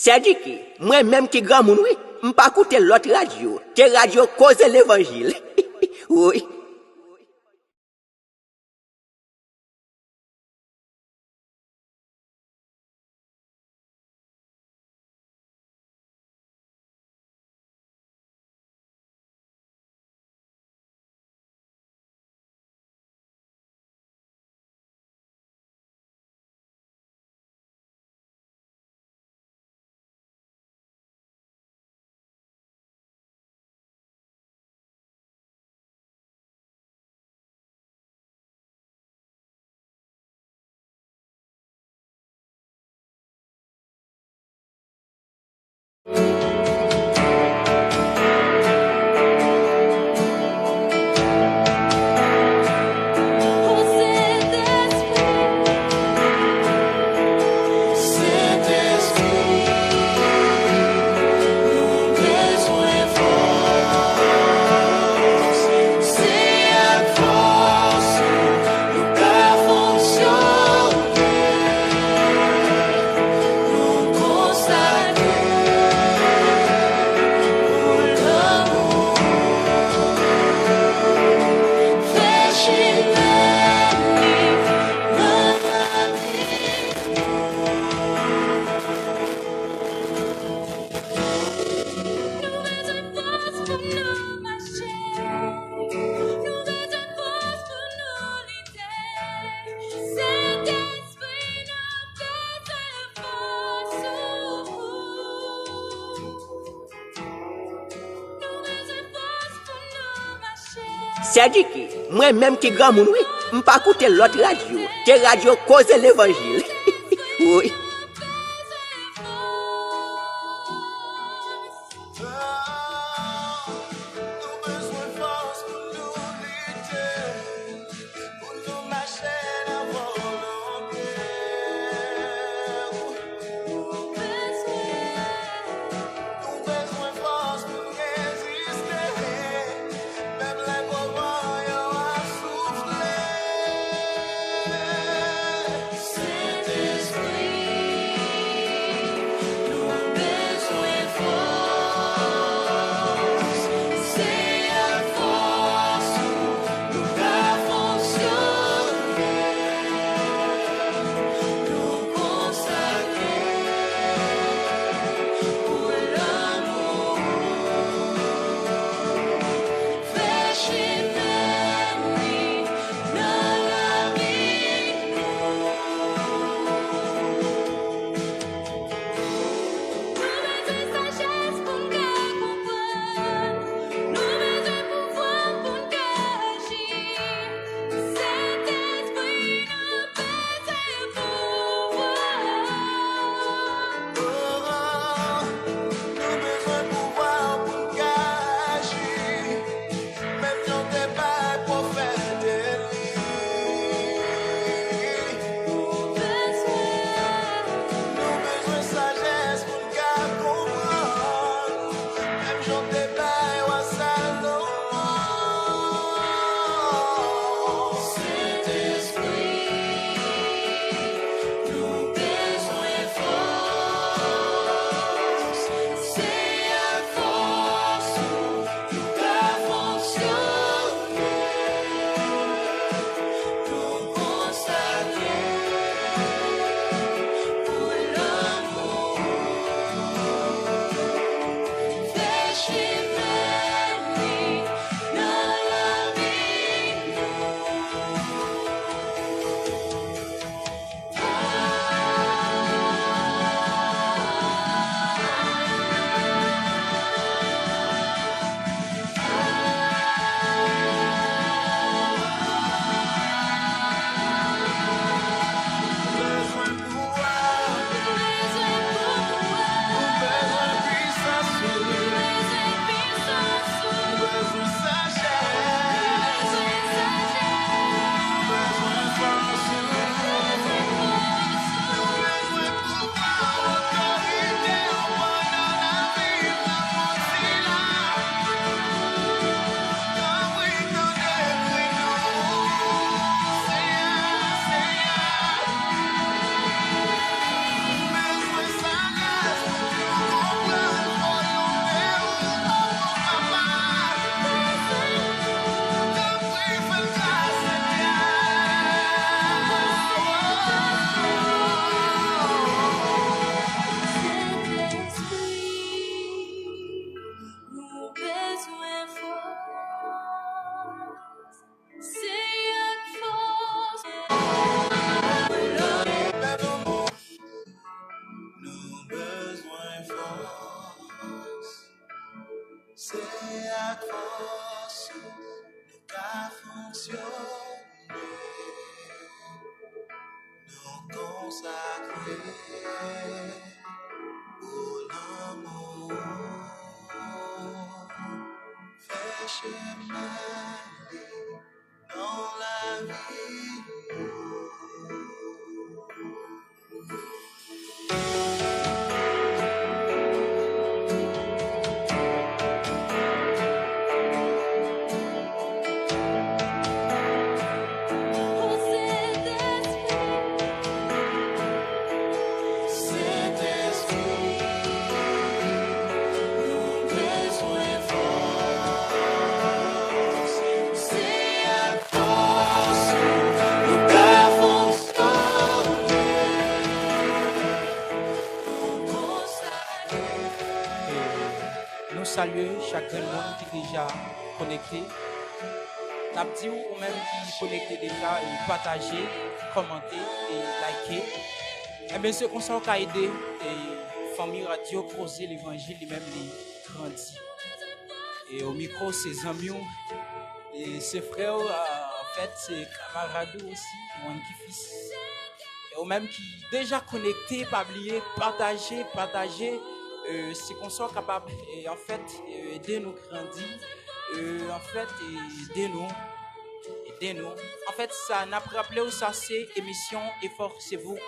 C'est dit que moi-même qui grand moun oui, m'pas écouter l'autre radio, que radio cause l'évangile. Oui. C'est dit que moi-même qui grand moun oui, m'pas écouter l'autre radio, que radio cause l'évangile. Oui. Saint-Esprit. force nous qu'a fonctionné, nous consacrer pour l'amour, fait chemin dans la vie. Saluer chaque monde qui est déjà connecté. N'a dit ou même qui est connecté déjà, et partager, commenter et liker. Et bien ce qu'on s'en a aidé et famille radio creuser l'évangile lui-même les grandit. Et au micro ses amis et ses frères en fait ses camarades aussi, mon fils. Et au même qui déjà connecté, pas oublier, partager. C'est qu'on soit capable et en fait aider nous grandir, en fait aider nous. En fait ça n'a pas rappelé où ça c'est émission effort c'est vous.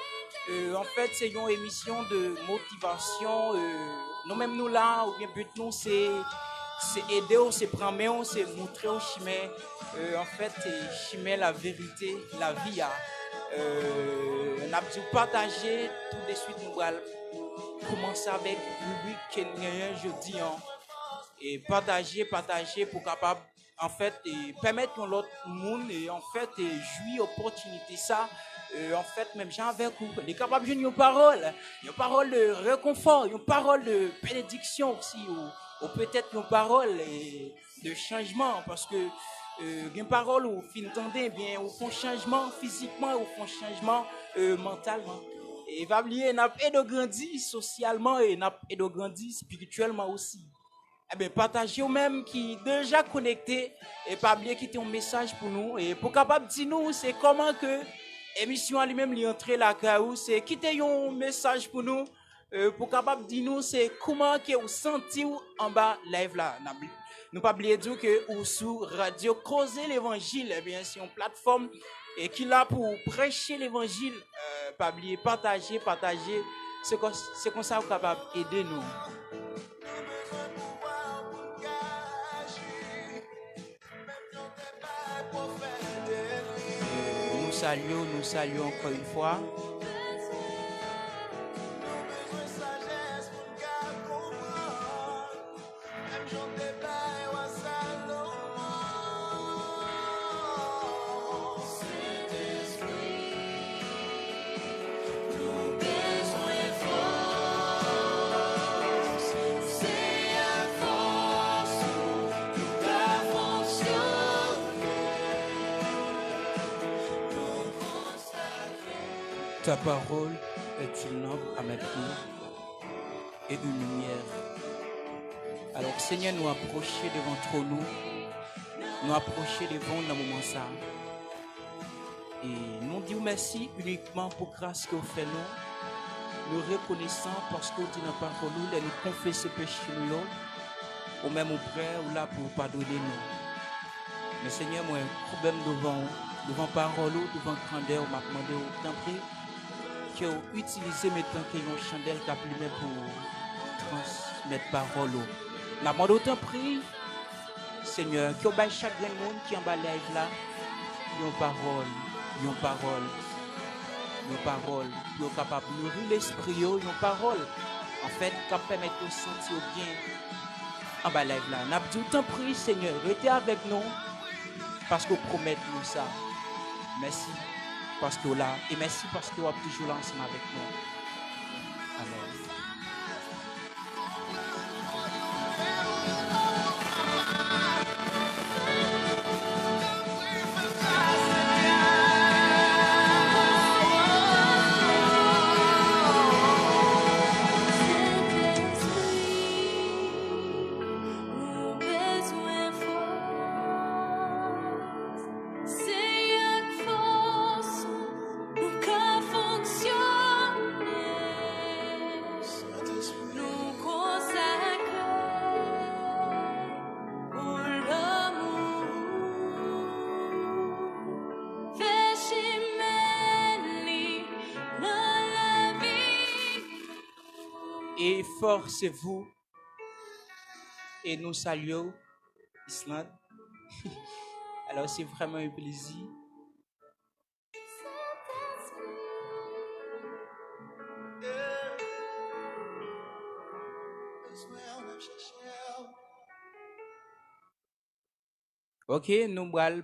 En fait c'est une émission de motivation. Nous même nous là ou bien but nous c'est aider, c'est prendre, c'est montrer au chemin. En fait chemin la vérité, la vie a. On a dû partager tout de suite nous allons commencer avec rubrique Kenyan jeudi et partager pour capable en fait et permettre à l'autre monde et en fait et jouir opportunité ça en fait même gens avec vous les capable de une parole de réconfort, une parole de bénédiction aussi ou peut-être une parole de changement parce que une parole ou fin entendez bien ou font changement physiquement ou font changement mentalement. Et va oublier n'a pas de grandir socialement et n'a pas de grandir spirituellement aussi. Eh bien partagez au même qui déjà connecté et pas oublier quitter un message pour nous et pour capable dire nous c'est comment que émission lui-même lui entrer la caou c'est quitter un message pour nous pour capable dire nous c'est comment que vous sentez en bas live là. Nous pas oublier dire que ou sous radio causer l'évangile eh bien c'est une plateforme et qui là pour prêcher l'évangile pas oublier partager c'est comme ça vous capable aider nous. Nous saluons encore une fois. Ta parole est une lampe à mes pieds et une lumière. Alors Seigneur, nous approcher devant trop nous approcher devant dans le moment ça. Et nous disons merci uniquement pour grâce que vous faites nous. Nous reconnaissons parce que vous dites dans la parole et nous confessons péché nous, ou même au frère ou là pour pardonner nous. Mais Seigneur, moi, problème devant parole, devant grandeur, m'a demandé au temps pris. Que vous utilisez maintenant que une chandelle qui a plumé pour transmettre parole. N'a pas d'autant pris, Seigneur, que vous baillez chaque monde qui est en bas live là, une parole, qui est capable de nourrir l'esprit, une parole, en fait, qui permet de sentir bien en bas live là. N'a pas d'autant pris, Seigneur, restez avec nous, parce que vous promettez nous ça. Merci. Parce que là, et merci parce que vous êtes toujours là ensemble avec nous. Amen. Besoin efforcez-vous et nous saluons Islande. Alors c'est vraiment un plaisir. Ok, nous allons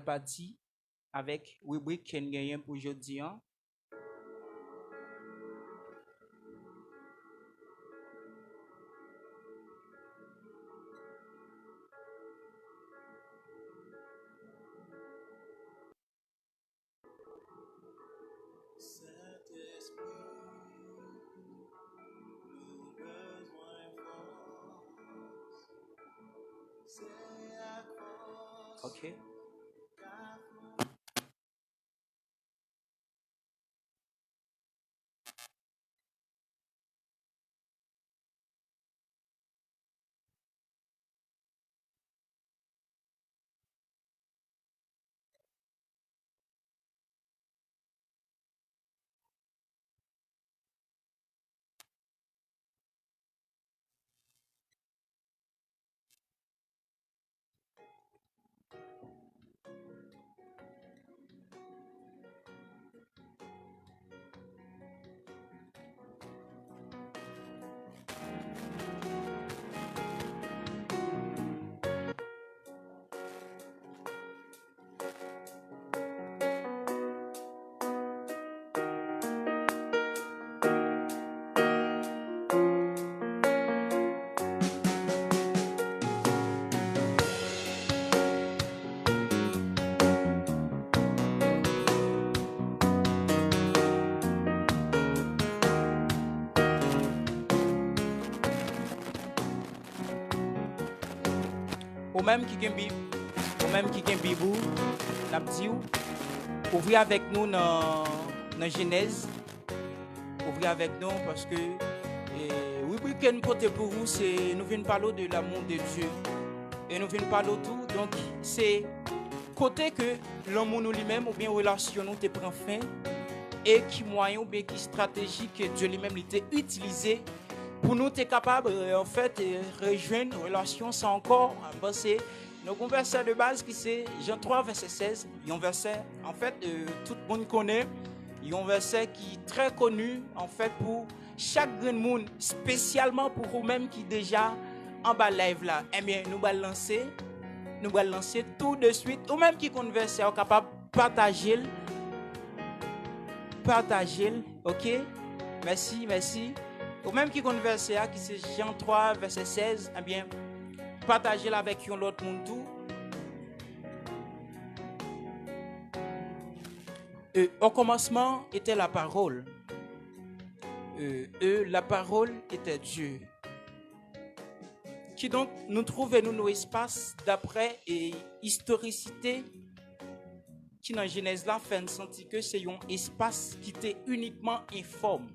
partir avec rubrique qu'on gagne pour aujourd'hui. Hein. Ok. Ou même qui gagne bibou, n'a dit ouvrez avec nous dans Genèse. Ouvrez avec nous parce que oui, qu'un côté pour vous, c'est nous venons parler de l'amour de Dieu. Et nous venons parler de tout. Donc, c'est côté que l'amour nous lui-même ou bien relation nous te prend fin et qui moyen ou bien qui stratégie que Dieu lui-même était utilisé pour nous être capable en fait rejoindre une relation sans encore avancer. Nos verset de base qui c'est Jean 3 verset 16, il y a un verset en fait tout le monde connaît, il y a un verset qui est très connu en fait pour chaque grand monde, spécialement pour vous-même qui déjà en bas live là. Eh bien nous allons lancer tout de suite, ou même qui connaît verset capable partager, OK? Merci. Ou même qui connaît verset qui c'est Jean 3 verset 16, eh bien partagez avec l'autre monde tout. Au commencement était la parole. La parole était Dieu. Qui donc nous trouvons nos espaces d'après et historicité qui dans Genèse là fait sentir que c'est un espace qui était uniquement informe.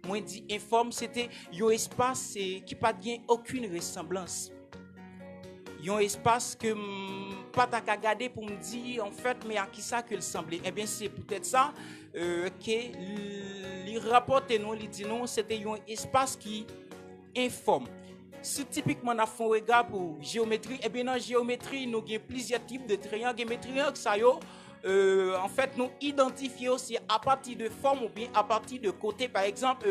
Moi dit informe, c'était un espace qui pas bien aucune ressemblance. Un espace que pas ta regarder pour me dire en fait mais à qui ça que le semblait. Eh bien c'est peut-être ça que les rapports nous li dit non, c'était un espace qui informe. Si typiquement on a fait un regard pour géométrie, eh bien dans géométrie nous avons plusieurs types de triangles. Mais triangles ça yo en fait, nous identifions aussi à partir de forme ou bien à partir de côté. Par exemple,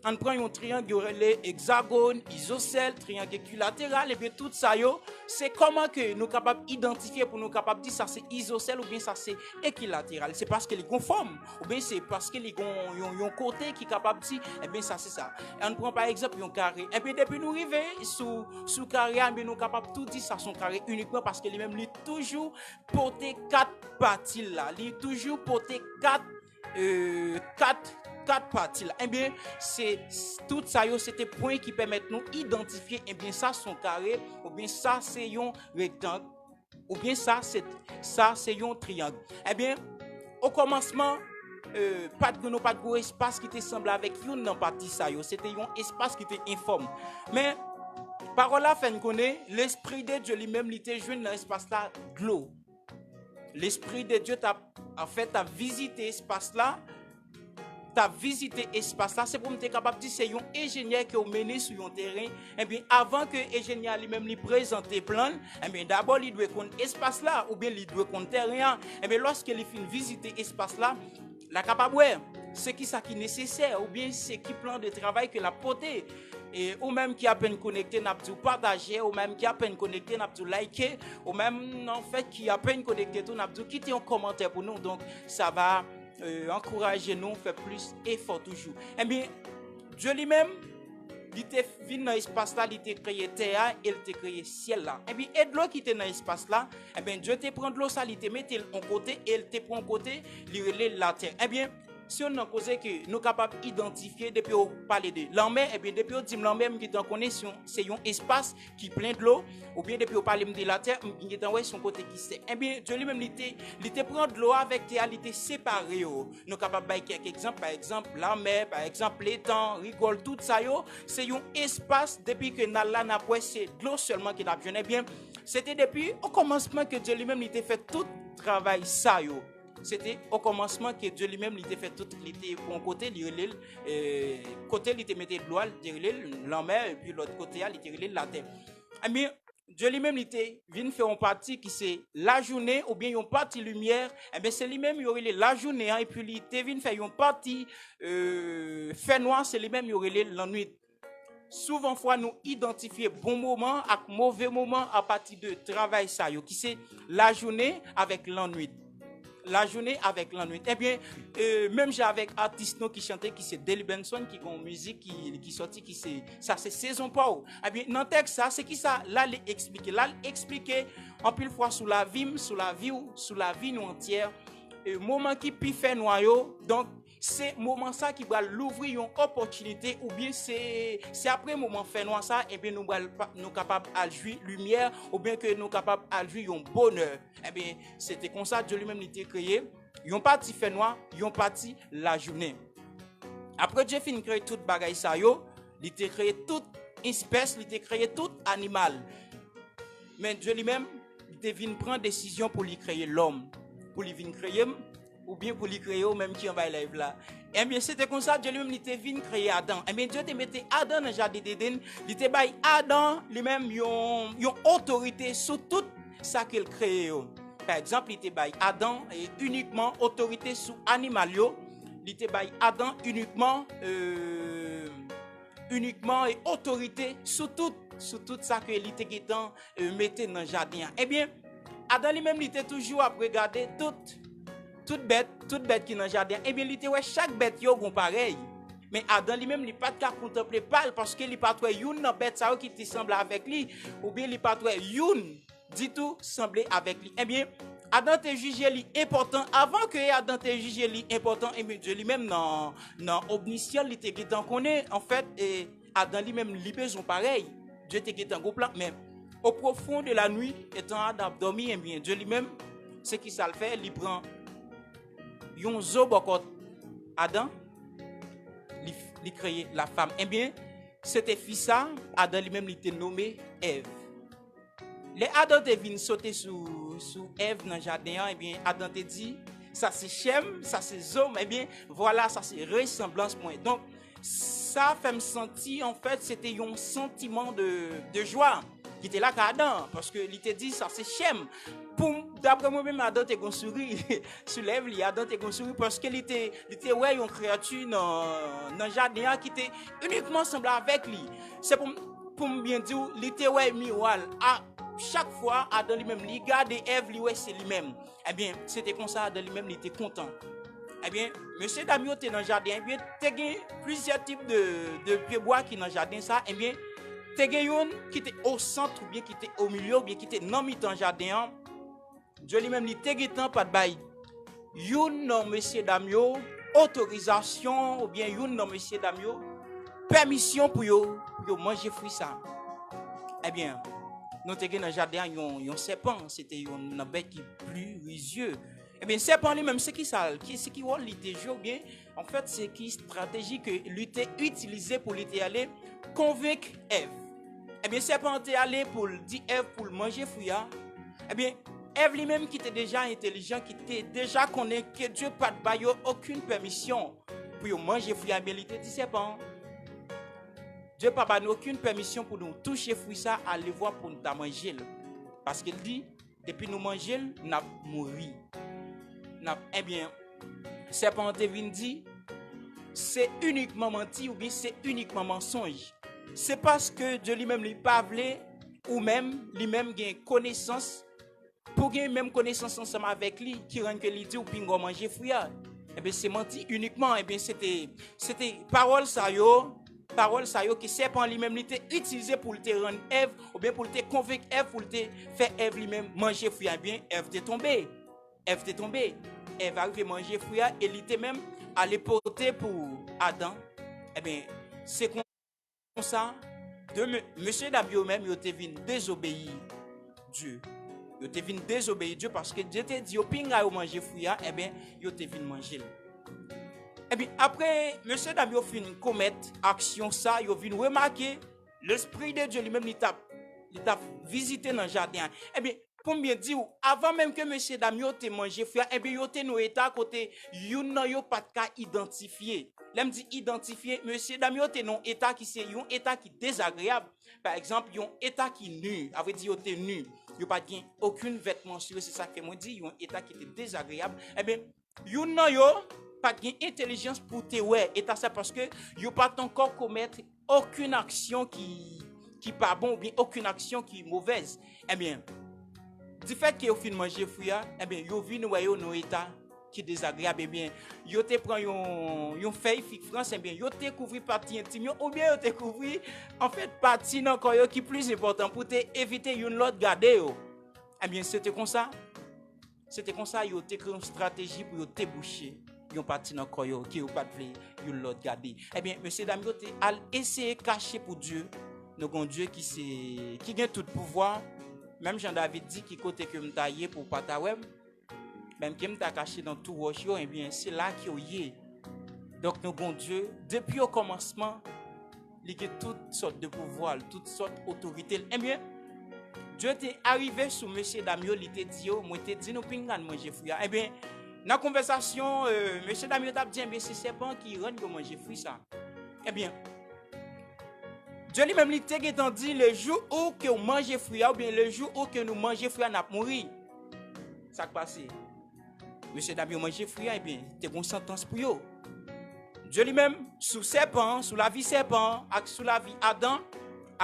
on prend un triangle, les hexagones, isocèle, triangle équilatéral, et bien tout ça, c'est comment que nous sommes capables d'identifier pour nous capables de dire ça c'est isocèle ou bien ça c'est équilatéral. C'est parce que les conformes, ou bien c'est parce que les ont un côté qui est capable de dire, eh bien ça c'est ça. Et on prend par exemple un carré. Et bien depuis nous arriver sous carré, eh bien nous sommes capables de tout dire ça son carré uniquement parce que lui-même lui toujours porté quatre parties là, lui toujours porté quatre parties là. Eh bien, c'est tout ça, c'était point qui permettent nous identifier, eh bien, ça, son carré, ou bien ça, c'est un rectangle, ou bien ça, c'est un triangle. Eh bien, au commencement, pas de gros espace qui était semblé avec une partie ça, c'était un espace qui était informe. Mais, par là, fait connaît, l'esprit de Dieu lui-même, il était joué dans l'espace là, de l'eau. L'esprit de Dieu t'a en fait, tu as visité espace là. Tu visité espace là, c'est pour me être capable de dire c'est un ingénieur qui a mené sur un terrain. Et bien, avant que l'ingénieur lui-même lui présente le plan, et bien, d'abord, il doit connaître espace là, ou bien il doit connaître terrain. Et bien, lorsqu'il finit visiter espace là, la capable, c'est qui ça qui est nécessaire, ou bien c'est qui plan de travail que la portée. Et ou même qui a peine connecté, n'a pas partager, ou même qui a peine connecté, n'a pas liker, ou même en fait qui a peine connecté, n'a pas quitter un commentaire pour nous. Donc, ça va encourager nous, faire plus effort toujours. Eh bien, Dieu lui-même, il était venu dans l'espace là, il était créé terre et il était créé ciel là. Et bien, et de l'eau qui était dans l'espace là, eh bien, Dieu te prend de l'eau, ça, il te met en côté et il te prend en côté, il relève la terre. Eh bien, si on a causé que nous sommes capables d'identifier depuis on parle de l'enmer, et bien depuis on dit l'enmer qui est en connexion, c'est un espace qui est plein de l'eau, ou bien depuis on parle de la terre, qui est en son côté qui c'est. Eh bien, Dieu lui-même, il te prend de l'eau avec terre, il te séparé. Nous sommes capables de quelques exemples, par exemple l'enmer, par exemple l'étang, rigole, tout ça, c'est un espace depuis que nous avons c'est de l'eau seulement qui n'a besoin. Eh bien, c'était depuis au commencement que Dieu lui-même, il te fait tout travail ça. C'était au commencement que Dieu lui-même il fait tout, il était pour un côté, côté il était mettait de l'eau, l'enmer et puis l'autre côté il était la terre. Mais Dieu lui-même il était vient faire une partie qui c'est la journée ou bien une partie lumière. Et bien c'est lui-même il aurait la journée et puis il était vient faire une partie fait noir, c'est lui-même il aurait la nuit. Souvent fois nous identifier bon moment avec mauvais moment à partir de travail ça qui c'est la journée avec l'ennui. La journée avec l'ennui. Eh bien, même j'ai avec artistes qui chantaient, qui c'est Deli Benson, qui ont musique, qui sortit, qui c'est ça, c'est saison pas. Eh bien, dans le texte, ça, c'est qui ça? Là, l'expliquer. Là, l'expliquer en pile fois sous la vie nous entière. Moment qui puis fait noyau. Donc, c'est moment ça qui va l'ouvrir une opportunité ou bien c'est après moment fait noir ça et bien nous capable à jouir lumière ou bien que nous capable à jouir un bonheur. Et bien c'était comme ça Dieu lui-même il était créé, yon parti fait noir, yon parti la journée. Après Dieu fin créé toute bagaille ça yo, il était créé toute espèce, il était créé tout animal. Mais Dieu lui-même il était venu prendre décision pour lui créer l'homme, pour lui venir créer ou bien pour lui créer ou même qui en va live là. Eh bien c'était comme ça Dieu lui-même il était venu créer Adam. Eh bien Dieu te mettait Adam dans le jardin d'Éden, il te bail Adam lui-même yon autorité sur tout ça qu'il crée. Par exemple, il te bail Adam et uniquement autorité sur animal yo, il te bail Adam uniquement et autorité sur tout ça que il te mettait dans le jardin. Eh bien Adam lui-même il était toujours à regarder toute bête qui est dans le jardin. Eh bien, il était chaque bête yo gon pareil. Mais Adam lui-même, il pas de contempler pas parce qu'il pas trouvé une bête ça qui te semble avec lui ou bien il pas trouvé une dit tout semblait avec lui. Eh bien, Adam te jugé lui important avant que Adam te jugé lui important et bien Dieu lui-même dans omniscient il était guettant connaît en fait et Adam lui-même lui besoin pareil. Dieu te guettant go plan mais au profond de la nuit étant Adam dormi et bien Dieu lui-même ce qui ça le fait, il prend yon zo bokot Adam il créé la femme. Eh bien, c'était fils ça, Adam lui-même il était nommé Ève. Les Adam te vinn sauter sous Ève dans le jardin, eh bien Adam te dit ça c'est Shem, ça c'est Zom, eh bien voilà ça c'est ressemblance point. Donc ça fait me sentir en fait c'était un sentiment de joie qui était là qu'Adam parce que il te dit ça c'est Shem. D'après moi-même, Adam te construit sur l'Ève, Adam te construit parce qu'il était ouais une créature dans le jardin qui était uniquement semblable avec lui. C'est pour me bien dire, il était ouais miroir. À chaque fois, Adam lui-même, il garde Ève, lui ouais c'est lui-même. Eh bien, c'était comme ça, Adam lui-même, il était content. Eh bien, monsieur Damio était dans le jardin, eh bien, tu as plusieurs types de pieds bois qui sont dans le jardin, ça, eh bien, tu as une qui était au centre, ou bien qui était au milieu, ou bien qui était dans le jardin. Dieu lui-même il te guetant pas de bail. Youn non monsieur Damio autorisation ou bien youn non monsieur Damio permission pour yo manger fruit ça. Eh bien, nous te dans jardin yon serpent, c'était une bête qui plus risieux. Eh bien serpent lui-même c'est qui ça c'est qui rôle il te joue bien. En fait, c'est qui stratégie que lui te utilisé pour lui aller convaincre Ève. Eh bien serpent est allé pour dire Ève pour manger fruit. Eh bien Ève lui-même qui était déjà intelligent, qui était déjà connaît que Dieu pas de bail aucune permission pour manger fruit, mais il était dit serpent. Dieu n'a pas aucune permission pour nous toucher fruit ça, aller voir pour nous manger. Parce qu'il dit, depuis nous manger, nous avons mouru. Eh bien, serpent vient dit, c'est uniquement menti ou bien c'est uniquement mensonge. C'est parce que Dieu lui-même lui pas voulu ou même lui-même gagne connaissance pour gagner même connaissance ensemble avec lui qui rend que lui dit ou pingo manger fruit. Eh bien c'est menti uniquement. Eh bien c'était parole ça yo que serpent lui-même était utilisé pour te rendre Ève ou bien pour te convaincre Ève pour te faire Ève lui-même manger fruit. Eh bien Ève t'est tombée. Ève arrive manger fruit et il était même allé porter pour Adam. Eh bien c'est comme ça de monsieur Dabio même il était venu désobéir Dieu. Il était venu désobéir Dieu parce que Dieu t'a dit au pinga au manger fruit, eh bien il était venu manger. Et bien après monsieur Dabio fin commettre action ça, il vient remarquer l'esprit de Dieu lui-même il t'a visité dans le jardin. Eh bien pour bien dire avant même que monsieur Damio te manger fruit, eh bien yo te no état côté yo pas de identifier. L'aime dit identifier monsieur Damio te non état qui c'est un état qui désagréable. Par exemple, un état qui nu, avait dit yo te nu. Yo pas gain aucune vêtement sur, c'est ça que moi dit, un état qui était désagréable. Eh bien yo pas gain intelligence pour te ouais, état ça parce que yo pas encore commettre aucune action qui pas bon ou bien aucune action qui est mauvaise. Eh bien du fait que yo fin manger fruit, eh bien yo vinn ouais yo no état qui désagréable. Eh bien yo te prend yon feuille fic France, eh bien yo te couvrir partie intime ou bien yo te couvrir en fait partie nan corps qui plus important pour te éviter yon l'autre garder yo. Eh bien c'était comme ça yo te créé une stratégie pour yo te boucher yon partie nan corps qui yo pas vle yon l'autre garder. Eh bien monsieur dame yo te al essayer cacher pour Dieu. Nous avons Dieu qui a tout pouvoir. Même Jean-David dit qu'il côté que m'taillé pour pas ta web. Même qui m'a caché dans tout roche, eh bien c'est là qu'il y est. Donc nous avons Dieu depuis au commencement, il a toutes sortes de pouvoirs, toutes sortes d'autorités. Eh bien Dieu est arrivé sur monsieur Damio, il t'a dit moi t'ai dit nous pingan manger fruit. Eh bien dans la conversation monsieur Damio t'a dit bien c'est serpent qui rend que manger fruit ça. Eh bien Dieu lui-même lui t'a dit le jour où que vous mangez fruit ou bien le jour où que nous mangeons fruit on a mourir. Ça passe. Monsieur Damio manger fruit et bien c'est une sentence pour eux. Dieu lui-même sous serpent, sous la vie serpent, sous la vie Adam,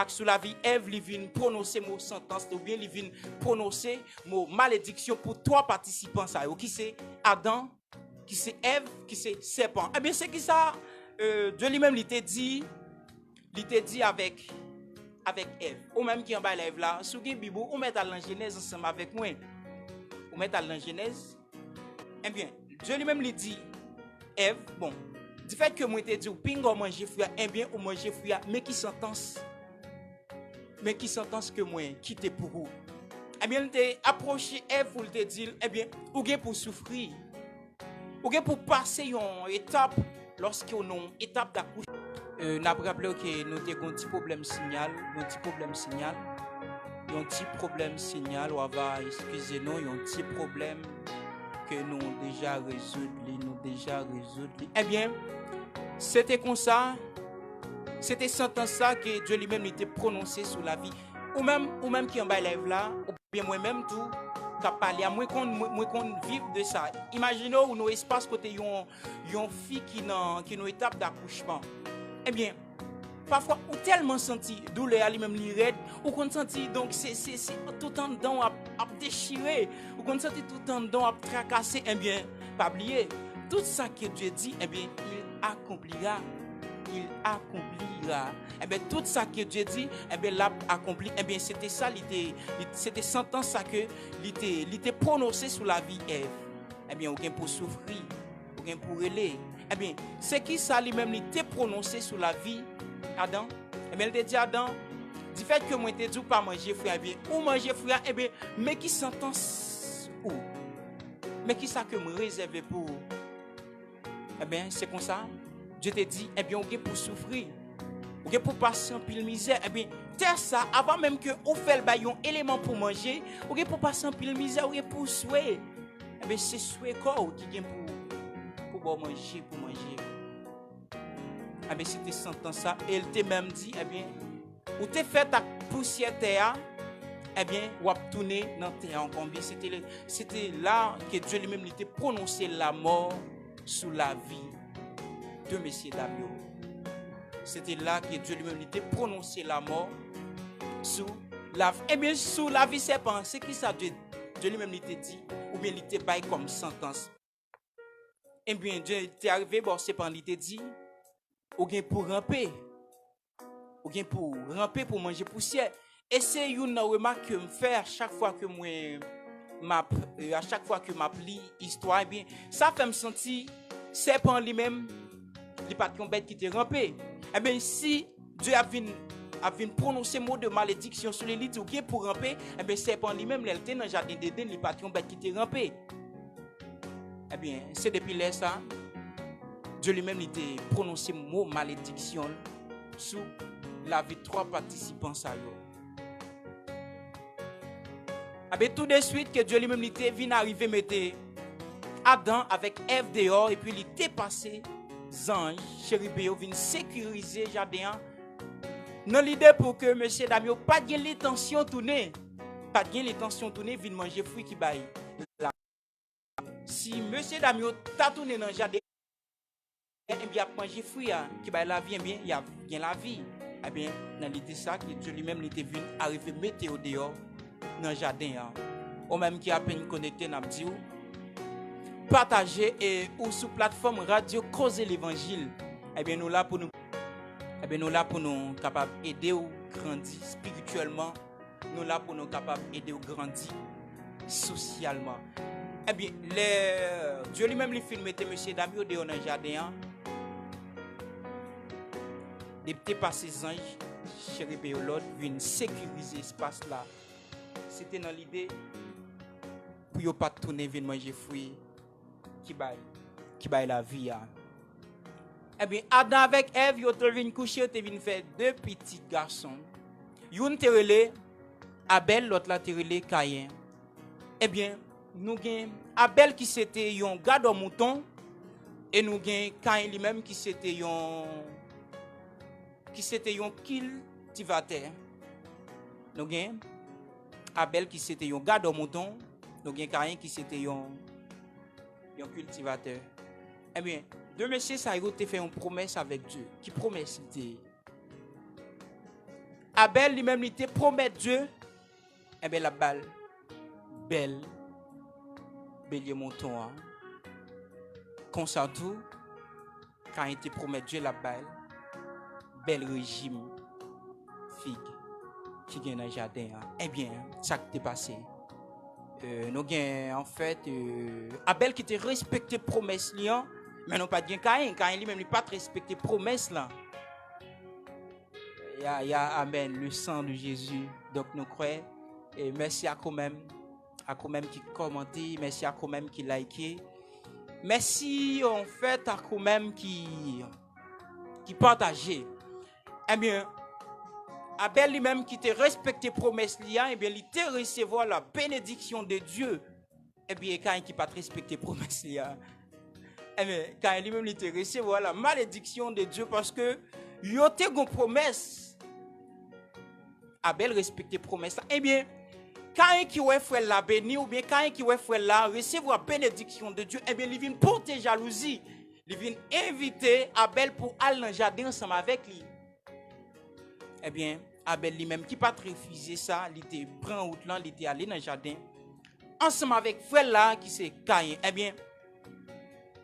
sous la vie Ève, il vient prononcer mot sentence ou bien il vient prononcer mot malédiction pour trois participants ça qui c'est Adam, qui c'est Ève, qui c'est serpent. Eh bien c'est qui ça Dieu lui-même il t'a dit avec Ève, ou même qui en bas l'Ève là, sous qui Bible, ou met à la Genèse ensemble avec moi. Ou met à la Genèse. Eh bien, Dieu lui-même lui dit Ève, bon, du fait que moi t'ai dit ou pingo manger fruit, eh bien ou manger fruit, mais qui sentence que moi quitter pour vous. Eh bien, il t'a approché Ève pour te dire eh bien, ou bien pour souffrir. Ou bien pour passer une étape lorsqu'on a une étape d'accouchement. Nous avons rappelé que nous avons un petit problème signal, excusez-nous, un petit problème que nous déjà résolu. Eh bien, c'était comme ça, c'était sentence ça que Dieu lui-même était prononcé sur la vie. Ou même qui en bas lève là, ou bien moi-même tout, qui a parlé à moi qu'on vive de ça. Imaginons nos espaces côté yon fille qui dans étape d'accouchement. Eh bien, parfois, ou tellement senti douleur lui-même raide, ou qu'on senti donc c'est tout en dedans à déchirer, ou qu'on senti tout en dedans à tracasser. Eh bien, pas oublier tout ça que Dieu dit, eh bien, il accomplira. Eh bien, tout ça que Dieu dit, eh bien, l'a accompli. Eh bien, c'était ça, c'était sentence ça que il était prononcé sur la vie Ève. Eh bien, aucun pour souffrir, aucun pour relayer. Eh bien, c'est qui ça lui-même il t'a prononcé sur la vie Adam? Eh bien, il t'a dit Adam, du fait que moi t'ai dit pas manger fruit, eh bien, ou manger fruit, eh bien, mais qui sentence où? Mais qui ça que me réserve pour? Eh bien, c'est comme ça. Dieu t'a dit, eh bien, ok pour souffrir, ok pour passer en pile misère, eh bien, terre ça, avant même que on fait le baillon élément pour manger, ou pour passer en pile misère, ou pour souhaiter. Eh bien, c'est souhait corps qui vient pour manger, Eh bien, c'était sentant ça, et elle t'a même dit, eh bien, ou t'es fait ta poussière terre, eh bien, ou a tourné dans terre en combien. C'était là que Dieu lui-même était prononcé la mort sous la vie de Messieurs Damio. C'était là que Dieu lui-même était prononcé la mort sous la vie. Eh bien, sous la vie serpent, c'est qui ça Dieu lui-même était dit, ou bien il était bail comme sentence. Eh bien, Dieu était arrivé, bon, serpent, il était dit, ou bien pour ramper, pour manger poussière. Et c'est une remarque que je fais à chaque fois que je lis l'histoire, eh bien, ça fait me sentir, serpent lui-même, il pas de bête qui était rampé. Eh bien, si Dieu a vu prononcer mot de malédiction sur les lits ou bien pour ramper, eh bien, serpent lui-même, il était dans le jardin d'Éden, il pas de bête qui était rampé. Eh bien, c'est depuis là ça, Dieu lui-même était prononcé mot malédiction sur la vie de 3 participants ça yo. Eh bien, tout de suite que Dieu lui-même était venu arriver mettre Adam avec Ève dehors et puis il était passé anges, chérubins viennent sécuriser le jardin. Dans l'idée pour que M. Damio pas de l'intention tourner, vienne manger fruits qui baillent. Si M. Damio t'a tourné dans le jardin, eh bien, manger fruits qui baillent la vie, eh bien, il y a bien la vie. Eh bien, dans l'idée ça que Dieu lui-même était venu arriver mettre au dehors dans le jardin. Ou même qui a peine connecté, n'a dit partager ou sur plateforme radio causer l'évangile. Eh bien nous là pour nous capables aider ou grandir spirituellement, nous là pour nous capables aider ou grandir socialement. Eh bien Dieu lui-même lui film mettait monsieur Damio dehors dans le jardin. Des petits passés anges chérubins l'autre viennent sécuriser l'espace là. C'était dans l'idée pour yo pas tourner venir manger fruits qui baille la vie. Eh bien, Adam avec Ève, ils sont venus coucher, ils sont venus faire 2 petits garçons. Yon te relé Abel, l'autre là te relé Caïn. Eh bien, nous avons Abel qui c'était un garde mouton et nous avons Caïn lui-même qui c'était un cultivateur. Nous avons Abel qui c'était un garde mouton, nous avons Caïn qui c'était un cultivateur. Eh bien, 2 messieurs, ça a fait une promesse avec Dieu. Qui promesse c'était? Abel lui-même, il te promet Dieu. Eh bien, la balle, bélier mouton. Comme ça tout, quand il te promet Dieu la balle, bel régime figue qui vient dans le jardin. Eh bien, ça qui t'est passé. Nous avons en fait Abel qui te respecté promesse là, mais non pas bien Caïn lui-même n'a pas respecté promesse là. Il y a amen le sang de Jésus. Donc nous croyons et merci à quand même qui commenté, merci à quand même qui liké. Merci en fait à quand même qui partagé. Eh bien Abel lui-même qui te respecté promesse liant, eh bien, il te recevoir la bénédiction de Dieu. Eh bien, quand il pas respecté promesse liant, eh bien, quand lui-même il te recevoir la malédiction de Dieu parce que il a une promesse. Abel respecté promesse. Eh bien, quand qui ouais frère la béni ou bien quand qui ouais frère la recevoir bénédiction de Dieu, eh bien, il vient porter jalousie. Il vient inviter Abel pour aller dans le jardin ensemble avec lui. Eh bien, Abel lui-même qui pas refusé ça, il était prend route là, il était allé dans le jardin ensemble avec frère là qui c'est Caïn. Eh bien,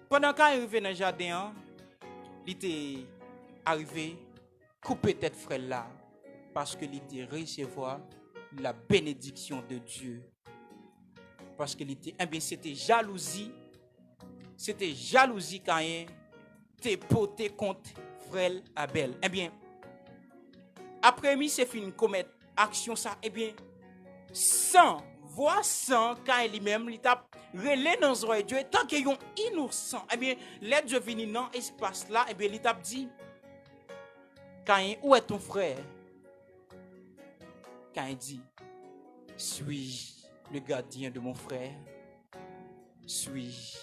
pendant qu'il arrivé dans le jardin, il était arrivé couper tête frère là parce que il était recevoir la bénédiction de Dieu. Parce que eh bien c'était jalousie Caïn t'es porté contre frère Abel. Eh bien après mi c'est fini commettre action ça, eh bien sans quand lui-même il t'a relé dans oreille Dieu tant que yon innocent, eh bien l'aide Dieu vini dans espace là, eh bien il t'a dit Caïn, où est ton frère? quand il dit, suis-je le gardien de mon frère? Suis-je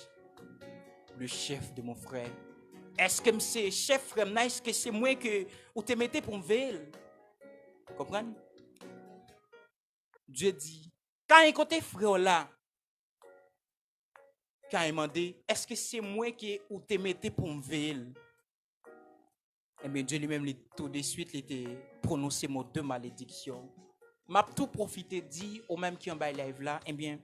le chef de mon frère? Est-ce que c'est chef frère? Est-ce que c'est moi que vous te mettez pour me veiller? Comprenez? Dieu dit, quand il côté frère là, quand il m'a dit, est-ce que c'est moi que vous te mettez pour me veiller? Eh bien, Dieu lui-même, tout de suite, il était prononcé mot de malédiction. M'a tout profité dit au même qui en bas live là, eh bien,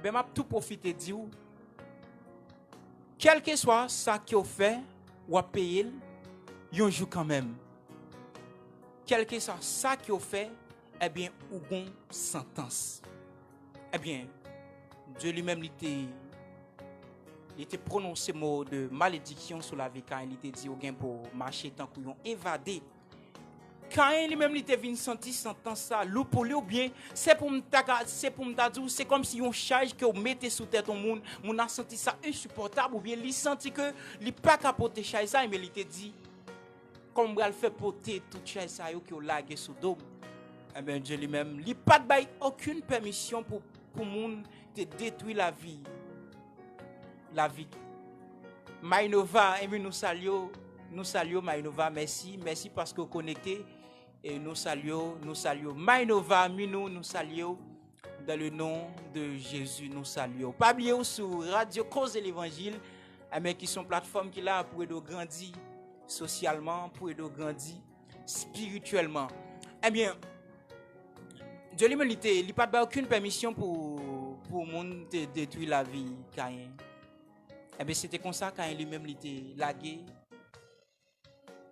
m'a tout profité dit ou quel que soit ça qui a fait ou a payé, yon joue quand même. Quel que soit ça qui a fait, eh bien, ou bon sentence. Eh bien, Dieu lui-même, il était prononcé mot de malédiction sur la vie quand il était dit au gain pour marcher tant qu'ils ont évadé. Quand il lui-même il était venu sentir sentence ça, pour lui ou bien c'est pour me dire c'est comme si on charge que on mettait sous tête au monde, on a senti ça insupportable ou bien il senti que il pas capoter charge ça mais il était dit comme on va le faire porter toute charge ça yo qui on lagué sous dôme. Eh bien Dieu lui-même, il pas de aucune permission pour monde de détruire la vie. La vie. Mainova, et nous saluons Mainova, merci parce que vous connectez et nous saluons Mainova, nous saluons dans le nom de Jésus, nous saluons. Pas oublier sur Radio Cause de l'Évangile, mais qui sont plateformes qui là pour aider grandir socialement, pour aider grandir spirituellement. Eh bien, Dieu l'humanité, il n'a pas aucune permission pour monde de détruire la vie Caïn. Eh bien, c'était comme ça quand lui-même était lagué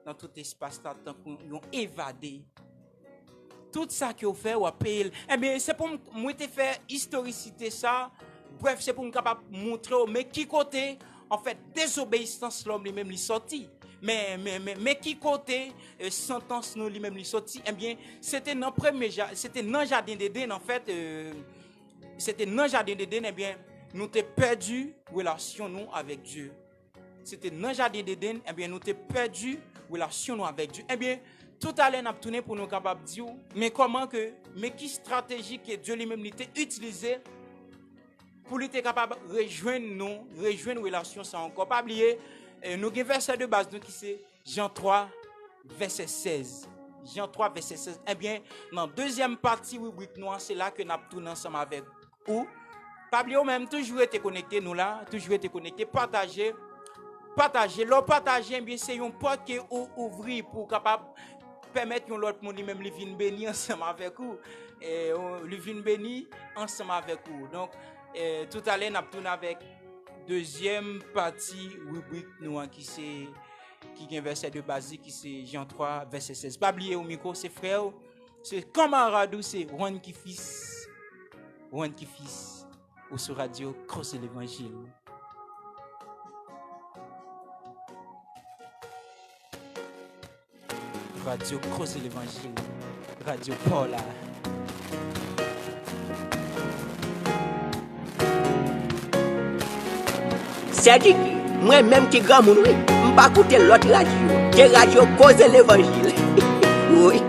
dans tout espace temps qu'ils ont évadé. Tout ça qu'ils ont fait, ou a payé. Eh bien, c'est pour moi te faire historicité ça. Bref, c'est pour me capable montrer, mais qui côté, en fait, désobéissance l'homme lui-même lui sorti. Mais qui côté, sentence nous lui-même lui sorti. Eh bien, c'était dans le jardin d'Éden, en fait, c'était dans le jardin d'Éden, eh bien, nous t'ai perdu relation nous avec Dieu. C'était dans le jardin d'Éden, eh bien, nous t'ai perdu relation nous avec Dieu. Eh bien, tout à l'heure, nous avons tourné pour nous capables de dire, mais qui stratégie que Dieu lui-même était utilisé pour lui être capable de rejoindre relation sans encore pas oublier. Nous avons un verset de base qui c'est Jean 3, verset 16. Jean 3, verset 16. Eh bien, dans la deuxième partie, c'est là que nous avons tourné ensemble avec vous. Pas oublier même, toujours été connecté, nous là, toujours été connecté, partager. Partager, bien, c'est une porte qui est ouverte pour capable permettre à l'autre monde lui-même de venir bénir ensemble avec vous. Et lui venir bénir ensemble avec vous. Donc, tout à l'heure, nous avons tourné avec deuxième partie rubrique nous qui est un verset de base qui c'est Jean 3 verset 16. Pas oublier au micro c'est frère, c'est camarade, c'est Juan qui fils ou sur Radio Cross de l'Évangile. Radio Cross de l'Évangile, Radio Paula. C'est dit que moi-même qui grand moun, oui, m'pas écouter l'autre radio, qui Radio Cause de l'Évangile. Oui.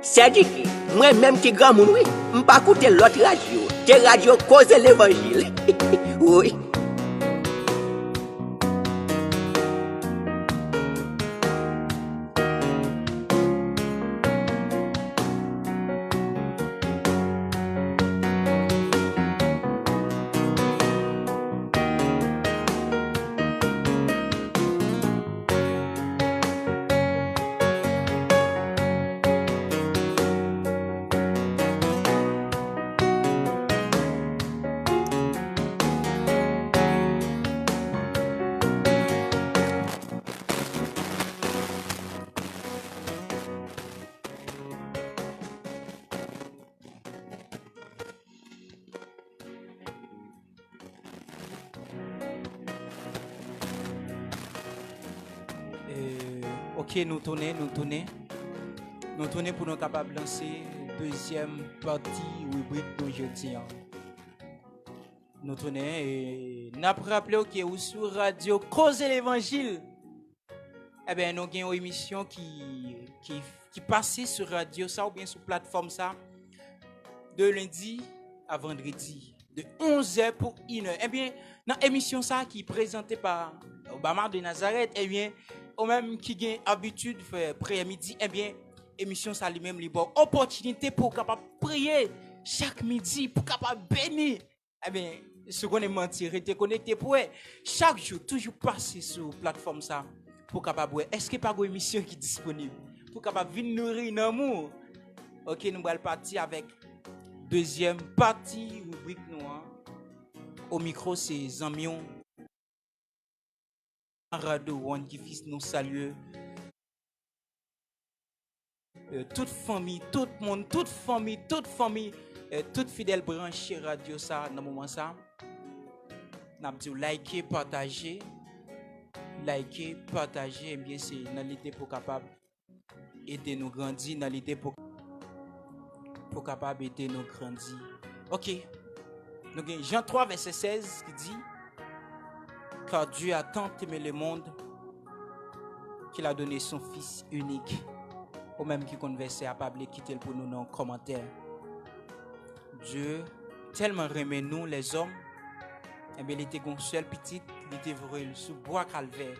C'est dit que moi-même qui grand moun, oui, m'pas écouter l'autre radio, c'est radio cause l'évangile. Oui. Ok, nous tournons pour nous capables de lancer deuxième partie rubrique d'aujourd'hui. Nous tournons et nous avons rappelé que vous sur Radio Cause l'Évangile. Eh bien, nous avons une émission qui passait sur radio ça ou bien sur plateforme ça de lundi à vendredi de 11h pour 1h. Eh bien, dans l'émission ça qui est présentée par Obama de Nazareth, eh bien, ou même qui a l'habitude de faire après-midi, eh bien, émission ça lui-même libre. Opportunité pour capable prier chaque midi, pour capable bénir. Eh bien, ce qu'on est menti, rester connecté pour chaque jour, toujours passer sur la plateforme ça, pour capable. Est-ce qu'il n'y a pas une émission qui est disponible? Pour capable venir nourrir l'amour. Ok, nous allons partir avec deuxième partie rubrique noire. Au micro, c'est Zamion. Radio One qui fils nous salue. Toute famille, tout le monde, toute famille, toute fidèle branche radio ça dans le moment ça. N'a dit liker, partager, et bien c'est dans l'idée pour capable aider nous grandir, dans l'idée pour capable aider nous grandir. OK. Nous avons Jean 3 verset 16 qui dit car Dieu a tant aimé le monde qu'il a donné son Fils unique. Ou même qui converse à Pablo, quittez pour nous dans les commentaires. Dieu tellement aimé nous les hommes, et bien il était un seul petit, il était vrai sous bois calvaire.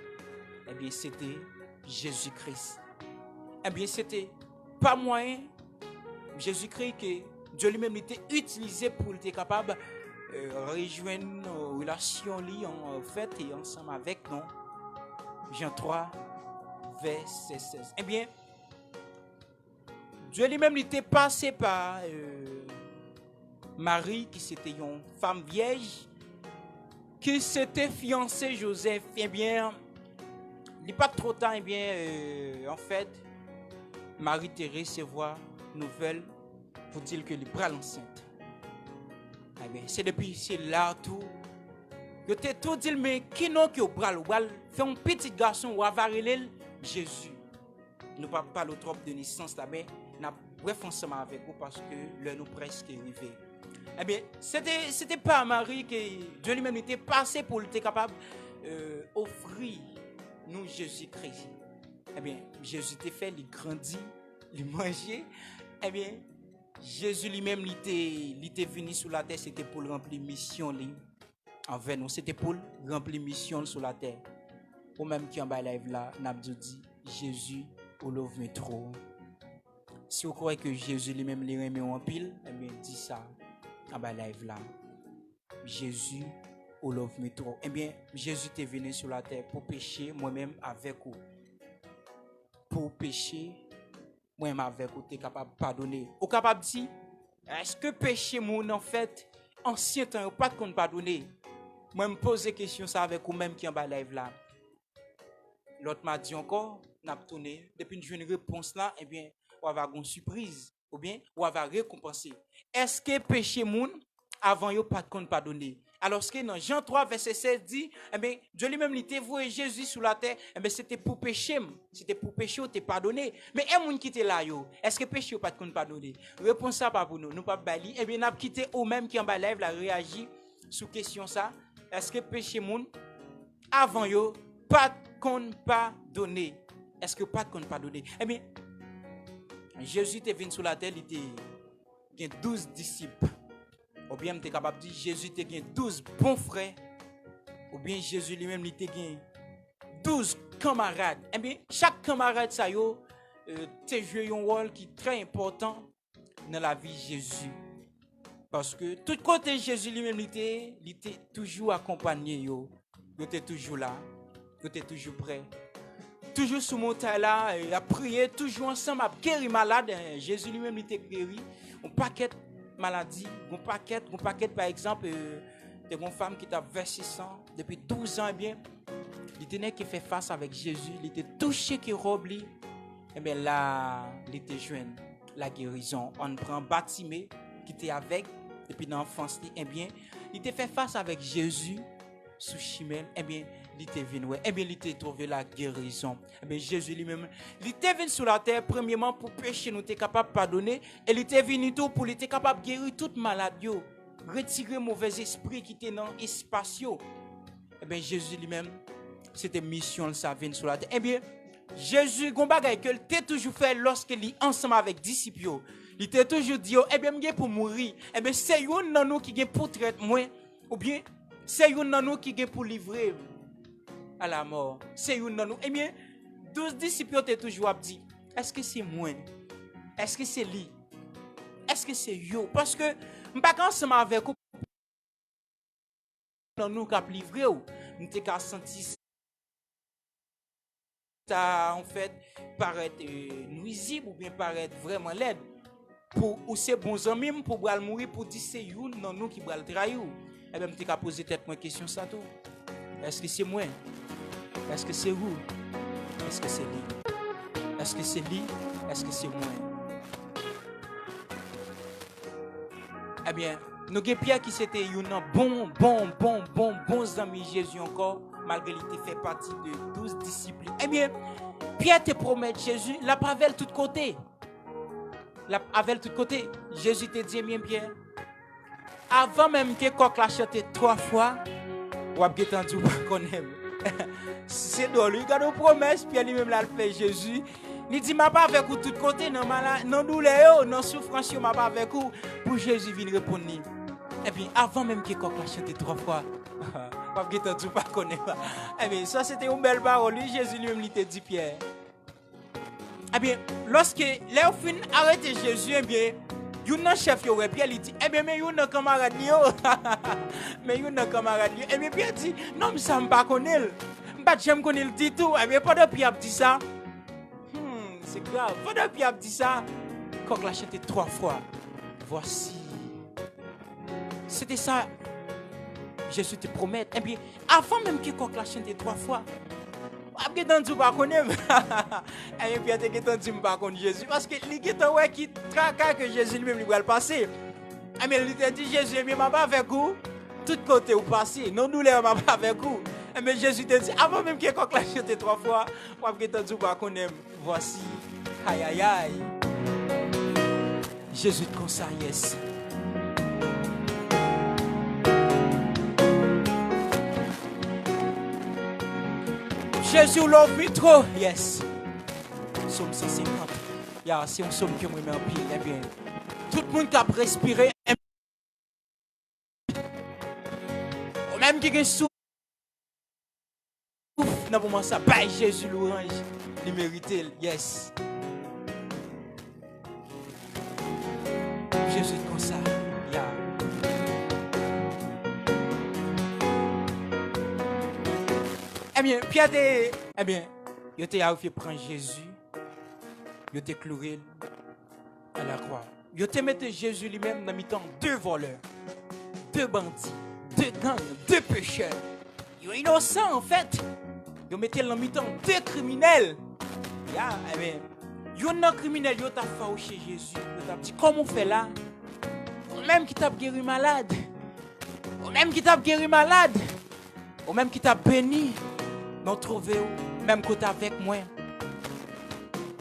Et bien c'était Jésus-Christ. Et bien c'était pas moyen Jésus-Christ que Dieu lui-même était utilisé pour être capable rejoindre nos relations liées en fait et ensemble avec nous. Jean 3 verset 16. Eh bien Dieu lui-même était passé par Marie qui c'était une femme vierge qui s'était fiancée Joseph. Eh bien il n'y a pas trop de temps, eh bien en fait Marie te recevoir nouvelle pour dire que elle est enceinte. Eh bien, c'est depuis c'est là tout. Je t'ai tout dit, mais qui non qui au bras fait un petit garçon ou avarelel Jésus. Nous ne parlons pas trop de naissance là, mais nous bref ensemble avec vous parce que le nous presque arrivé. Eh bien, c'était pas Marie que Dieu lui-même était passé pour être capable offrir nous Jésus-Christ. Eh bien, Jésus t'a fait, il grandit, il mangeait. Eh bien, Jésus lui-même, il était venu sur la terre, c'était pour remplir mission envers nous. C'était pour remplir mission sur la terre. Ou même qui en bas live là, Nabdou dit, Jésus, au love me trop. Si vous croyez que Jésus lui-même les remet en pile, eh bien, dis ça en bas live là. Jésus, au love me trop. Eh bien, Jésus est venu sur la terre pour pécher, moi-même avec vous. Pour pécher, moi-même avec vous, tu es capable de pardonner. Ou capable de dire, est-ce que péché, mon en fait, ancien temps, pas de compte pardonner? Moi, je me pose des questions ça avec vous-même qui en bas live là. L'autre m'a dit encore, n'a pas tourné. Depuis une réponse là, eh bien, on va avoir une surprise. Ou bien, on va récompenser. Est-ce que péché, mon, avant, il n'y a pas de compte pardonner? Alors que dans Jean 3, verset 16 dit, eh bien, Dieu lui-même, il était voué Jésus sur la terre, eh bien, c'était pour pécher, ou te pardonner. Mais un monde qui était là, est-ce que péché ou pas de compte pardonner? Réponse ça pas pour nous, nous pas bali. Eh bien, nous avons quitté ou même qui en bas live, la réagi sur question ça. Est-ce que péché moun avant yo pas de compte pardonner? Est-ce que pas de compte pardonner? Eh bien, Jésus était venu sur la terre, il était 12 disciples. Ou bien, tu es capable de dire Jésus était 12 bons frères. Ou bien, Jésus lui-même, il était 12 camarades. Eh bien, chaque camarade, ça y est, joué un rôle qui est très important dans la vie de Jésus. Parce que tout côté Jésus lui-même, il était toujours accompagné. Il était toujours là. Il était toujours prêt. Toujours sous montagne là, il a prié, toujours ensemble, à guérir malade. Jésus lui-même, il était guéri. On paquet maladie, on paquet par exemple, de une femme qui t'a versé sang depuis 12 ans, eh bien, il tenait qui fait face avec Jésus, il était touché qui robe lui, et bien là, il était jeune, la guérison. On prend Batimée qui était avec depuis l'enfance, eh bien, il était fait face avec Jésus sous Chimel, eh bien, il était venu, eh bien, il était trouvé la guérison. Eh bien, Jésus lui-même, il était venu sur la terre, premièrement, pour pécher, nous était capable de pardonner, et il était venu tout pour, il était capable de guérir toute maladie, retirer mauvais esprit qui était dans l'espace. Eh bien, Jésus lui-même, c'était mission, ça vient sur la terre. Eh bien, Jésus, il était toujours fait lorsqu'il est ensemble avec les disciples. Il était toujours dit, eh bien, je pour mourir. Eh bien, c'est une de nous qui est pour traiter moi, ou bien, c'est une de nous qui est pour livrer à la mort. C'est une de nous. Eh bien, 12 disciples étaient toujours dit, est-ce que c'est moi? Est-ce que c'est lui? Est-ce que c'est yo? Parce que, je ne suis pas ensemble avec vous. Nous qui avons livré, nous avons senti ça, en fait, paraître nuisible ou bien paraître vraiment laid. Pour ou c'est bons amis pour mourir pour dire c'est you non nous qui va le trahir. Et bien tu as posé tête moi question ça tout. Est-ce que c'est moi? Est-ce que c'est vous? Est-ce que c'est lui? Est-ce que c'est lui? Est-ce que c'est moi? Eh bien, nous avons Pierre qui c'était bons amis Jésus encore, malgré qu'il fait partie de 12 disciples. Eh bien, Pierre te promet Jésus, la pavel tout côté. Avec tout côté, Jésus te dit, bien Pierre, avant même que coq l'a chanté 3 fois, ou a bien entendu qu'on aime. C'est drôle, il a une promesse, Pierre lui-même l'a fait Jésus. Il dit, ma pas avec vous tout côté, non douleur, non souffrance, ma pas avec vous, pour Jésus venir répondre. Et puis, avant même que coq l'a chanté 3 fois, ou a bien entendu pas qu'on aime. Eh bien, ça c'était une belle parole, Jésus lui-même lui te dit, Pierre. Eh bien, lorsque les fin arrêté Jésus, eh bien, un chef aurait Pierre il dit, eh bien, mais un camarade mais un camarade eh bien, Pierre dit, non, mais ça me pas connaît. Pas j'aime connaître le dit tout. Eh bien, pendant Pierre dit ça, c'est grave. Pendant Pierre dit ça, quand l'a chanté 3 fois, voici. C'était ça. Jésus te promet. Eh bien, avant même que quand l'a chanté 3 fois, après dans tout pas connaître et puis après dans tout pas connaître Jésus parce que les gens qui traquent que Jésus lui-même lui va le passer mais il te dit Jésus mais m'a pas avec vous tout côté ou passer non douleur m'a pas avec vous mais Jésus te dit avant même que coq l'a chanté 3 fois après dans tout pas connaître voici aïe aïe aïe Jésus te conseille yes. Jésus l'offre trop, yes. Somme 150. C'est une somme que moi me pile, eh bien. Tout le monde qui a respiré, même qui a souffle, non pour moi ça, bah Jésus l'orange, il mérite, yes. Jésus comme ça, yeah. Eh bien, Pierre, eh bien, il était arrivé prendre Jésus, il était cloué à la croix. Il était mis Jésus lui-même dans mi-temps 2 voleurs, 2 bandits, 2 gangs, 2 pécheurs. Il est innocent en fait. Il mettait dans mi-temps 2 criminels. Eh bien, il y a un criminel, il t'a fauché Jésus. Il t'a dit, comment on fait là? Même qui t'a guéri malade. Même qui t'a guéri malade. Ou même qui t'a béni. Nous trouver même côté avec moi.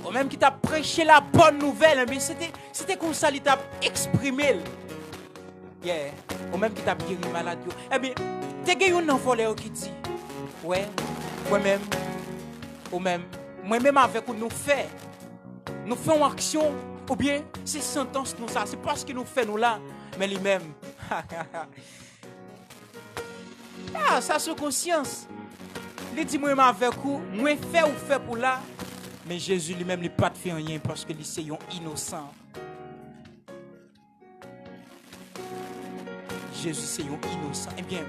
Ou même qui t'a prêché la bonne nouvelle, mais c'était comme ça qu'il t'a exprimé. Yeah. Ou même qui t'a guéri malade. Eh bien, t'es gagné un voleur qui dit, ouais, moi-même, ou même, moi-même avec nous fait. nous faisons action, ou bien c'est sentence nous ça, c'est pas ce que nous faisons nous là, mais lui-même. Ah, ça c'est conscience. Il dit moi avec vous, moi fait ou fait pour là, mais Jésus lui-même il pas de fait rien parce que il c'est un innocent. Jésus c'est un innocent. Eh bien,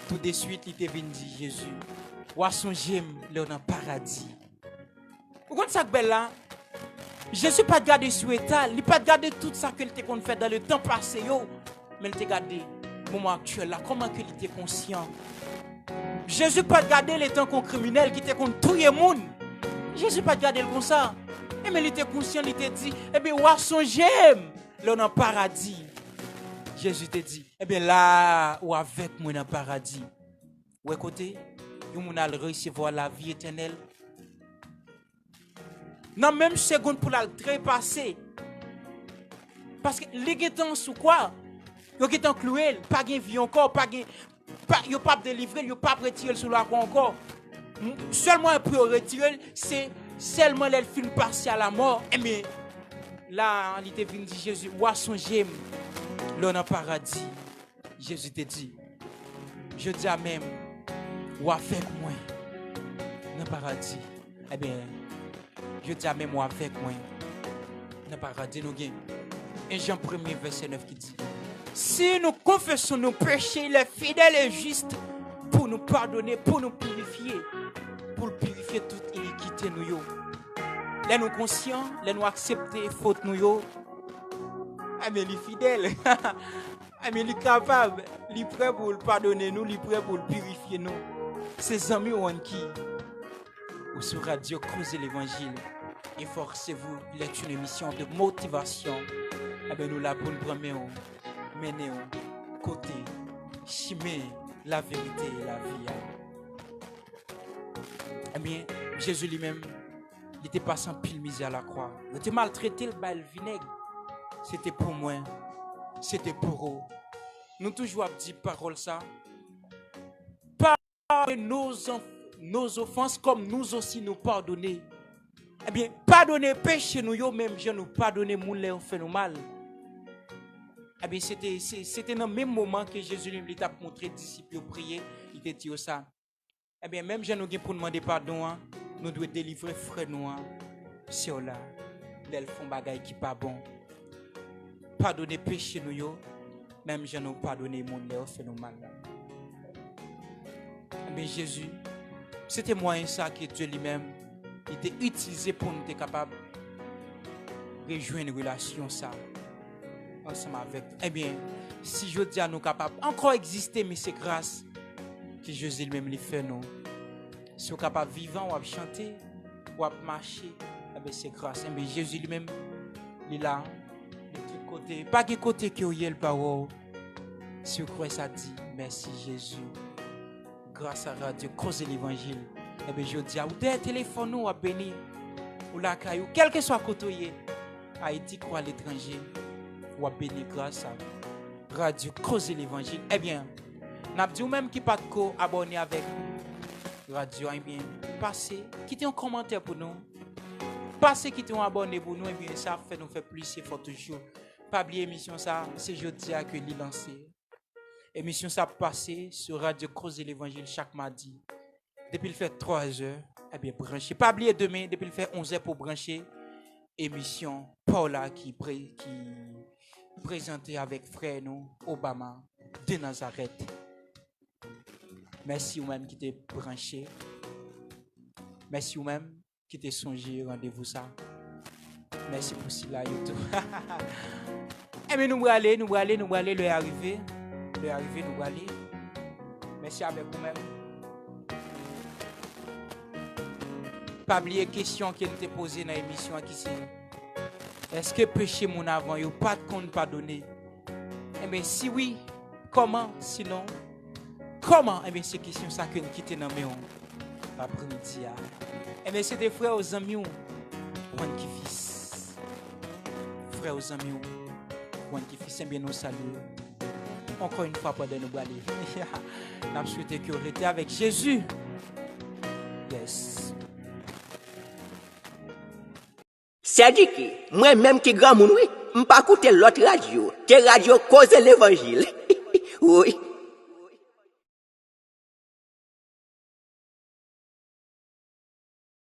tout de suite il te vient dire Jésus, ou à son j'aime là dans le paradis. Vous comprenez ça que belle là? Jésus pas gardé sur état, il pas gardé tout ça qu'il était qu'on fait dans le temps passé yo, mais il t'a gardé moment actuel là, comment qu'il était conscient. Jésus pas gardé les temps qu'on criminel qui était contre tout le monde. Jésus pas gardé comme ça. Et mais il était conscient, il t'a dit, eh bien, ou à son j'aime là dans le paradis. Jésus te dit, eh bien là, ou avec moi dans le paradis. Ou écoutez, vous allez recevoir la vie éternelle. Dans même seconde pour la trépasser. Parce que les gens sous quoi? Ils sont cloués, pas de vie encore, ils ne pas délivrer, ils ne pas retirer sous la croix encore. Seulement pour retirer, c'est seulement les films passés à la mort. Et mais là, il était venu dire Jésus, où son j'aime, là dans le paradis. Jésus te dit, je dis à même, ou avec moi dans le paradis. Eh bien, je dis à même, ou avec moi dans le paradis. Nous avons 1 Jean 1er verset 9 qui dit, si nous confessons nos péchés, il est fidèle et juste pour nous pardonner, pour nous purifier toute iniquité nous. Là nous conscients, là nous accepter faute nous. Mais il est fidèle. Mais il est capable, il est prêt pour le pardonner nous, il est prêt pour le purifier nous. Ses amis qui ou sur Radio Creuser l'Évangile, efforcez-vous, il est une émission de motivation. Nous la pour le premier mener au côté, chimer la vérité et la vie. Eh bien, Jésus lui-même, il était passé en pile misère à la croix. Il était maltraité, le bal vinaigre. C'était pour moi, c'était pour eux. Nous toujours dit parole ça. Pardonnez nos offenses comme nous aussi nous pardonner. Eh bien, pardonner péché nous, même je nous pardonner moun les ont fait nous mal. Eh bien, c'était dans le même moment que Jésus lui t'a montré aux disciples prier, il t'a dit ça. Eh bien, même si nous avons pour demander pardon, nous devons délivrer frère nous. C'est là, ils font des choses qui ne sont pas bon. Pardonner péché nous, même si nous pardonner les gens qui fait nous mal. Eh bien, Jésus, c'était moyen ça que Dieu lui-même il était utilisé pour nous être capable de rejoindre une relation ça. Ensemble avec. Eh bien, si je dis à nous capables encore exister, mais c'est grâce que Jésus lui-même les fait nous. Si nous sommes capables de vivre, ou de chanter, ou de marcher, eh bien c'est grâce. Eh bien, Jésus lui-même, il est là, de tous côtés. Pas de côté que vous avez le parole. Si vous croyez ça dit, merci Jésus. Grâce à Radio Creuser l'Évangile. Eh bien, je dis à vous, des téléphones, ou à bénir, ou la caillou, quel que soit côté, Haïti ou à l'étranger. Ou à bénir grâce à Radio Creuser l'Évangile. Eh bien, n'a dit ou même qui pas de abonné avec Radio, eh bien, passez, quittez un commentaire pour nous. Passez, quittez un abonné pour nous, eh bien, ça fait nous faire plus effort toujours. Pas oublier l'émission ça, c'est jeudi à que l'y lancer. Émission ça passé sur Radio Creuser l'Évangile chaque mardi. Depuis le fait 3 heures, eh bien, branchez. Pas oublier demain, depuis le fait 11 heures pour brancher. Émission Paula qui présenté avec frère nous, Obama de Nazareth. Merci vous-même qui t'es branché. Merci vous-même qui t'es songé, rendez-vous ça. Merci pour cela, YouTube. Eh bien, nous allons aller, le arriver, nous allons aller. Merci avec vous-même. Pas oublier question qui nous posée dans l'émission qui c'est. Est-ce que péché mon avant, il n'y a pas de compte pardonné? Eh bien, si oui, comment? Sinon, comment? Eh bien, c'est question ça que nous quittons dans mes après-midi. Eh bien, c'est des frères aux amis ou qui fils. Frères aux amis ou qui fils. Eh bien, nous saluons. Encore une fois, pendant nous aller. Nous souhaitons que vous restiez avec Jésus. Yes. C'est dit que moi-même qui grand moun oui, m'pas écouter l'autre radio, que radio cause l'évangile. Oui.